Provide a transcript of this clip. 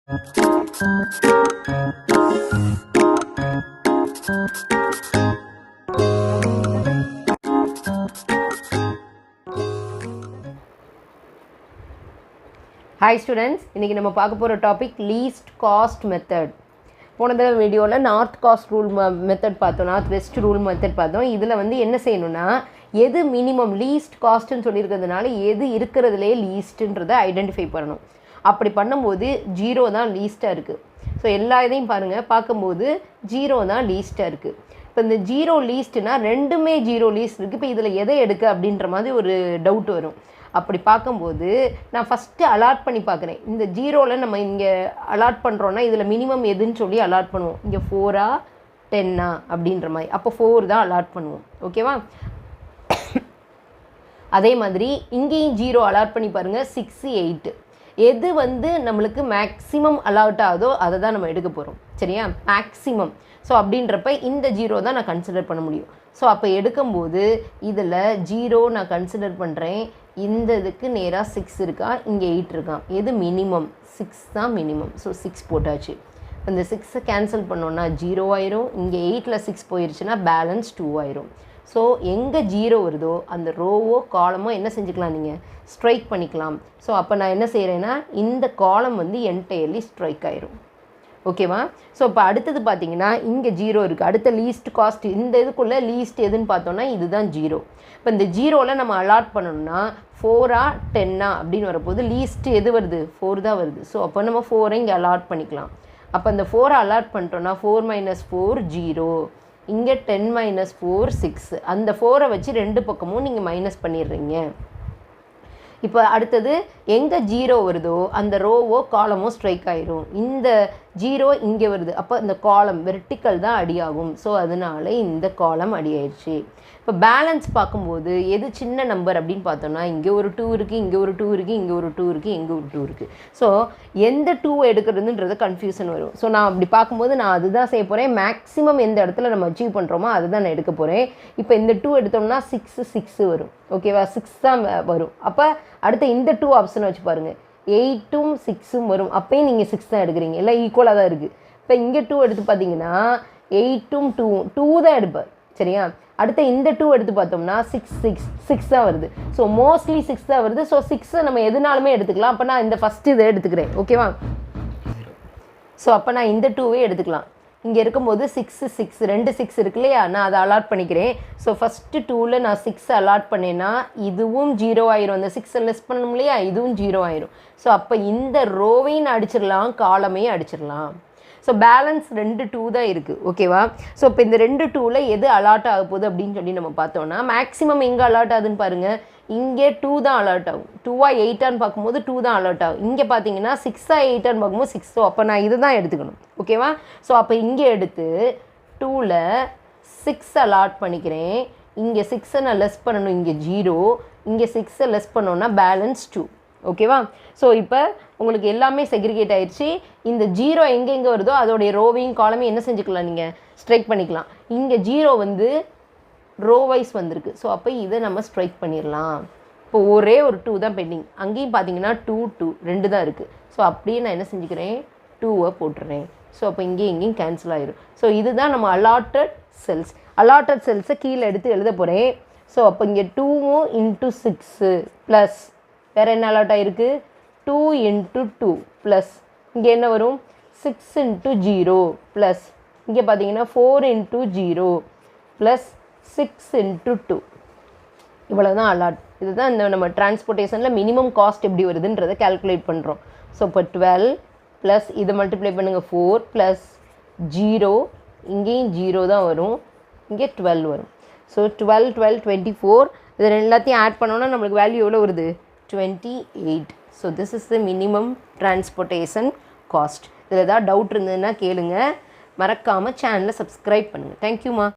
Hi students, இன்னைக்கு நம்ம பார்க்க போகிற டாபிக் லீஸ்ட் காஸ்ட் மெத்தட். போன தடவை வீடியோவில் நார்த் காஸ்ட் ரூல் மெத்தட் பார்த்தோம், நார்த் வெஸ்ட் ரூல் மெத்தட் பார்த்தோம். இதில் வந்து என்ன செய்யணும்னா, எது மினிமம் லீஸ்ட் காஸ்ட்டுன்னு சொல்லியிருக்கிறதுனால எது இருக்கிறதுலே லீஸ்ட்டுன்றதை ஐடென்டிஃபை பண்ணணும். அப்படி பண்ணும்போது 0 தான் லீஸ்ட்டாக இருக்குது. ஸோ எல்லா இதையும் பாருங்கள், பார்க்கும்போது 0 தான் லீஸ்ட்டாக இருக்குது. இப்போ இந்த 0 லீஸ்ட்டுனா ரெண்டுமே 0 லீஸ்ட் இருக்குது. இப்போ இதில் எதை எடுக்க அப்படின்ற மாதிரி ஒரு டவுட் வரும். அப்படி பார்க்கும்போது நான் ஃபஸ்ட்டு அலாட் பண்ணி பார்க்குறேன். இந்த 0ல் நம்ம இங்கே அலாட் பண்ணுறோன்னா இதில் மினிமம் எதுன்னு சொல்லி அலாட் பண்ணுவோம். இங்கே 4ஆ 10ஆ அப்படின்ற மாதிரி. அப்போ 4 தான் அலாட் பண்ணுவோம். ஓகேவா? அதே மாதிரி இங்கேயும் 0 அலாட் பண்ணி பாருங்கள். 6, 8 எது வந்து நம்மளுக்கு மேக்ஸிமம் அலாட் ஆகுதோ அதை தான் நம்ம எடுக்க போகிறோம். சரியா? மேக்ஸிமம். ஸோ அப்படின்றப்ப இந்த 0 தான் நான் கன்சிடர் பண்ண முடியும். ஸோ அப்போ எடுக்கும்போது இதில் 0 நான் கன்சிடர் பண்ணுறேன். இந்த இதுக்கு நேராக 6 இருக்கா, இங்கே 8 இருக்கான். எது மினிமம்? 6 தான் மினிமம். ஸோ 6 போட்டாச்சு. இந்த 6 கேன்சல் பண்ணோன்னா 0 ஆயிரும். இங்கே 8ல் 6 போயிடுச்சுன்னா பேலன்ஸ் 2 ஆயிரும். ஸோ எங்கே 0 வருதோ அந்த ரோவோ காலமோ என்ன செஞ்சுக்கலாம், நீங்கள் ஸ்ட்ரைக் பண்ணிக்கலாம். ஸோ அப்போ நான் என்ன செய்கிறேன்னா இந்த காலம் வந்து என்டையர்லி ஸ்ட்ரைக் ஆயிரும். ஓகேவா? ஸோ இப்போ அடுத்தது பார்த்தீங்கன்னா இங்கே 0 இருக்குது. அடுத்த லீஸ்ட் காஸ்ட் இந்த இதுக்குள்ளே லீஸ்ட் எதுன்னு பார்த்தோன்னா இதுதான் 0. இப்போ இந்த 0ல் நம்ம அலாட் பண்ணணும்னா 4ஆ 10ஆ அப்படின்னு வரப்போது லீஸ்ட் எது வருது? 4 தான் வருது. ஸோ அப்போ நம்ம 4ஐ இங்கே அலாட் பண்ணிக்கலாம். அப்போ இந்த 4 அலாட் பண்ணிட்டோன்னா 4 - 4 0, இங்கே 10 - 4 6. அந்த 4ஐ வச்சு ரெண்டு பக்கமும் நீங்கள் மைனஸ் பண்ணிடுறீங்க. இப்போ அடுத்தது எங்கே 0 வருதோ அந்த ரோவோ காலமோ ஸ்ட்ரைக் ஆயிரும். இந்த 0 இங்கே வருது, அப்போ இந்த காலம் வெர்டிக்கல் தான் அடியாகும். ஸோ அதனால இந்த காலம் அடி ஆயிடுச்சு. இப்போ பேலன்ஸ் பார்க்கும்போது எது சின்ன நம்பர் அப்படின்னு பார்த்தோன்னா இங்கே ஒரு 2 இருக்குது, இங்கே ஒரு 2 இருக்குது, இங்கே ஒரு 2 இருக்குது, இங்கே ஒரு 2 இருக்குது. ஸோ எந்த 2 எடுக்கிறதுன்றது கன்ஃபியூஷன் வரும். ஸோ நான் அப்படி பார்க்கும்போது நான் அதுதான் செய்ய போகிறேன். மேக்ஸிமம் எந்த இடத்துல நம்ம அச்சீவ் பண்ணுறோமோ அதுதான் நான் எடுக்க போகிறேன். இப்போ இந்த 2 எடுத்தோம்னா 6 வரும். ஓகேவா? 6 தான் வரும். அப்போ அடுத்த இந்த 2 ஆப்ஷனை வச்சு பாருங்கள். 8ம் 6ம் வரும். அப்போயும் நீங்கள் 6 தான் எடுக்கிறீங்க. எல்லாம் ஈக்குவலாக தான் இருக்குது. இப்போ இங்கே 2 எடுத்து பார்த்தீங்கன்னா 8ம் 2ம் 2 தான் எடுப்பேன். சரியா? அடுத்த இந்த 2 எடுத்து பார்த்தோம்னா 6 தான் வருது. ஸோ மோஸ்ட்லி 6 தான் வருது. ஸோ 6 நம்ம எதுனாலுமே எடுத்துக்கலாம். அப்போ நான் இந்த ஃபஸ்ட்டு இதை எடுத்துக்கிறேன். ஓகேவா? ஸோ அப்போ நான் இந்த 2வே எடுத்துக்கலாம். இங்கே இருக்கும்போது 6 2 6 இருக்கு இல்லையா, நான் அதை அலாட் பண்ணிக்கிறேன். ஸோ ஃபஸ்ட்டு 2ல் நான் 6 அலாட் பண்ணேன்னா இதுவும் 0 ஆயிரும். அந்த 6 லெஸ் பண்ணணும் இல்லையா, இதுவும் 0 ஆயிரும். ஸோ அப்போ இந்த ரோவையும் அடிச்சிடலாம், காலமையும் அடிச்சிடலாம். ஸோ பேலன்ஸ் 2 2 தான் இருக்குது. ஓகேவா? ஸோ இப்போ இந்த 2 2ல் எது அலாட் ஆக போகுது அப்படின்னு சொல்லி நம்ம பார்த்தோன்னா மேக்ஸிமம் எங்கே அலாட் ஆகுதுன்னு பாருங்கள். இங்கே 2 தான் அலாட் ஆகும். 2ஆ 8ஆன்னு பார்க்கும்போது 2 தான் அலாட் ஆகும். இங்கே பார்த்தீங்கன்னா 6ஆ 8ஆன்னு பார்க்கும்போது 6. ஸோ அப்போ நான் இது தான் எடுத்துக்கணும். ஓகேவா? ஸோ அப்போ இங்கே எடுத்து 2ல் 6 அலாட் பண்ணிக்கிறேன். இங்கே 6ஐ நான் லெஸ் பண்ணணும். இங்கே 0, இங்கே 6ஐ லெஸ் பண்ணோன்னா பேலன்ஸ் 2. ஓகேவா? ஸோ இப்போ உங்களுக்கு எல்லாமே செக்ரிகேட் ஆயிடுச்சு. இந்த 0 எங்கெங்கே வருதோ அதோடைய ரோவையும் காலமையும் என்ன செஞ்சுக்கலாம், நீங்கள் ஸ்ட்ரைக் பண்ணிக்கலாம். இங்கே 0 வந்து ரோ வைஸ் வந்திருக்கு. ஸோ அப்போ இதை நம்ம ஸ்ட்ரைக் பண்ணிடலாம். இப்போ ஒரே ஒரு 2 தான் பெண்டிங். அங்கேயும் பார்த்தீங்கன்னா 2 2 தான் இருக்குது. ஸோ அப்படியே நான் என்ன செஞ்சுக்கிறேன், 2ஐ போட்டுறேன். ஸோ அப்போ இங்கேயும் கேன்சல் ஆயிரும். ஸோ இதுதான் நம்ம அலாட்டட் செல்ஸ். அலாட்டட் செல்ஸை கீழே எடுத்து எழுத போகிறேன். ஸோ அப்போ இங்கே 2 × 6 ப்ளஸ் வேறு என்ன அலாட் ஆகிருக்கு, 2 × 2 ப்ளஸ் இங்கே என்ன வரும், 6 × 0 ப்ளஸ் இங்கே பார்த்தீங்கன்னா 4 × 0 ப்ளஸ் 6 × 2. இவ்வளோ தான் அலாட். இதுதான் இந்த நம்ம டிரான்ஸ்போர்ட்டேஷனில் மினிமம் காஸ்ட் எப்படி வருதுன்றதை கால்குலேட் பண்ணுறோம். ஸோ இப்போ 12 ப்ளஸ் இதை மல்டிப்ளை பண்ணுங்கள் 4 ப்ளஸ் 0, இங்கேயும் 0 தான் வரும், இங்கே 12 வரும். ஸோ 12 12 24 இது எல்லாத்தையும் ஆட் பண்ணோன்னா நம்மளுக்கு வேல்யூ எவ்வளோ வருது, 28. So this is the minimum transportation cost. இதில் ஏதாவது டவுட் இருந்ததுன்னா கேளுங்க. மறக்காமல் சேனலை சப்ஸ்கிரைப் பண்ணுங்கள். தேங்க்யூம்மா.